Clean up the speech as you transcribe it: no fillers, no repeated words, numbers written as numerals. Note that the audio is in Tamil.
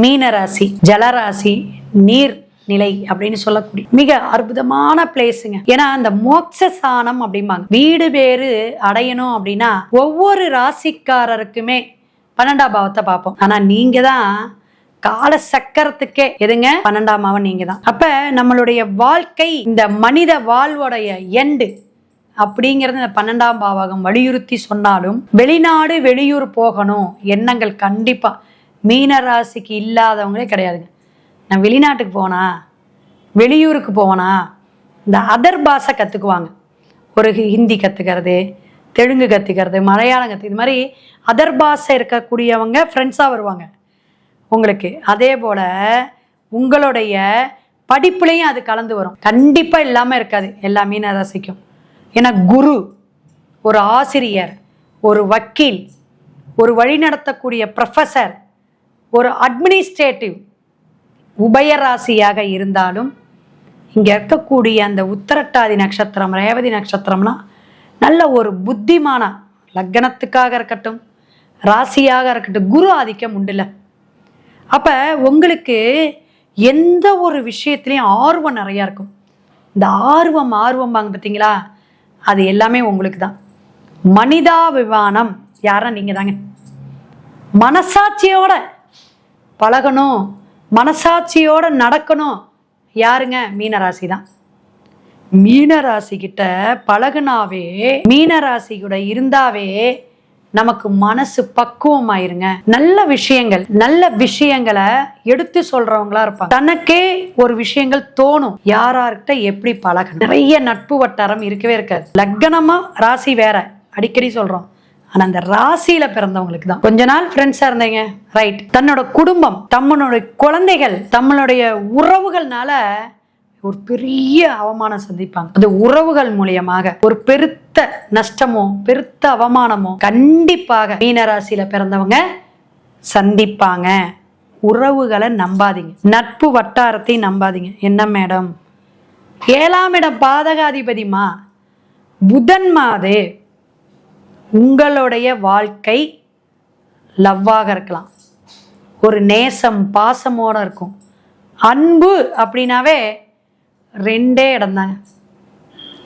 மீனராசி ஜலராசி நீர் நிலை அப்படின்னு சொல்லக்கூடிய மிக அற்புதமான பிளேஸுங்க. ஏன்னா அந்த மோட்சஸ்தானம் அப்படிம்பாங்க. வீடு பேரு அடையணும் அப்படின்னா ஒவ்வொரு ராசிக்காரருக்குமே 12ஆம் பாவத்தை பார்ப்போம். ஆனா நீங்க தான் கால சக்கரத்துக்கே எதுங்க 12ஆம் பாவம் நீங்க தான். அப்ப நம்மளுடைய வாழ்க்கை இந்த மனித வாழ்வுடைய எண்டு அப்படிங்கிறது இந்த 12ஆம் பாவகம் வலியுறுத்தி சொன்னாலும் வெளிநாடு வெளியூர் போகணும் எண்ணங்கள் கண்டிப்பா மீனராசிக்கு இல்லாதவங்களே கிடையாதுங்க. நான் வெளிநாட்டுக்கு போனா வெளியூருக்கு போனா இந்த அதர் பாஷை கற்றுக்குவாங்க. ஒரு ஹிந்தி கற்றுக்கிறது, தெலுங்கு கற்றுக்கிறது, மலையாளம் இது மாதிரி அதர் பாஷை இருக்கக்கூடியவங்க ஃப்ரெண்ட்ஸாக வருவாங்க உங்களுக்கு. அதே போல் உங்களுடைய படிப்புலையும் அது கலந்து வரும். கண்டிப்பாக இல்லாமல் இருக்காது எல்லா மீனராசிக்கும். ஏன்னா குரு, ஒரு ஆசிரியர், ஒரு வக்கீல், ஒரு வழிநடத்தக்கூடிய ப்ரொஃபஸர், ஒரு அட்மினிஸ்ட்ரேட்டிவ் உபயராசியாக இருந்தாலும் இங்கே இருக்கக்கூடிய அந்த உத்திரட்டாதி நட்சத்திரம், ரேவதி நட்சத்திரம்னா நல்ல ஒரு புத்திமான லக்னத்துக்காக இருக்கட்டும், ராசியாக இருக்கட்டும், குரு ஆதிக்கம் உண்டுல. அப்போ உங்களுக்கு எந்த ஒரு விஷயத்துலையும் ஆர்வம் நிறையா இருக்கும். இந்த ஆர்வம் வாங்க பார்த்தீங்களா, அது எல்லாமே உங்களுக்கு தான். மனிதாபிமானம் யாரா நீங்கள் தாங்க. மனசாட்சியோட பழகணும், மனசாட்சியோட நடக்கணும் யாருங்க? மீனராசி தான். மீனராசி கிட்ட பழகுனாவே, மீனராசி கூட இருந்தாவே நமக்கு மனசு பக்குவமாயிருங்க. நல்ல விஷயங்களை எடுத்து சொல்றவங்களா இருப்பாங்க. தனக்கே ஒரு விஷயங்கள் தோணும், யாரார்கிட்ட எப்படி பழகணும். நிறைய நட்பு வட்டாரம் இருக்கவே இருக்காது. லக்னமா ராசி வேற, அடிக்கடி சொல்றோம். ஆனா அந்த ராசியில பிறந்தவங்களுக்கு தான். கொஞ்ச நாள் ஃப்ரெண்ட்ஸா இருந்தீங்க, ரைட், தன்னோட குடும்பம், தம்மனுடைய குழந்தைகள், தம்மளுடைய உறவுகள்னால ஒரு பெரிய அவமானம் சந்திப்பாங்க. அது உறவுகள் மூலியமாக ஒரு பெருத்த நஷ்டமோ பெருத்த அவமானமோ கண்டிப்பாக மீனராசியில பிறந்தவங்க சந்திப்பாங்க. உறவுகளை நம்பாதீங்க, நட்பு வட்டாரத்தை நம்பாதீங்க. என்ன மேடம், 7ஆம் இடம் பாதகாதிபதிமா புதன் மாது. உங்களுடைய வாழ்க்கை லவ்வாக இருக்கலாம், ஒரு நேசம் பாசமோட இருக்கும். அன்பு அப்படின்னாவே 2 இடம் தாங்க.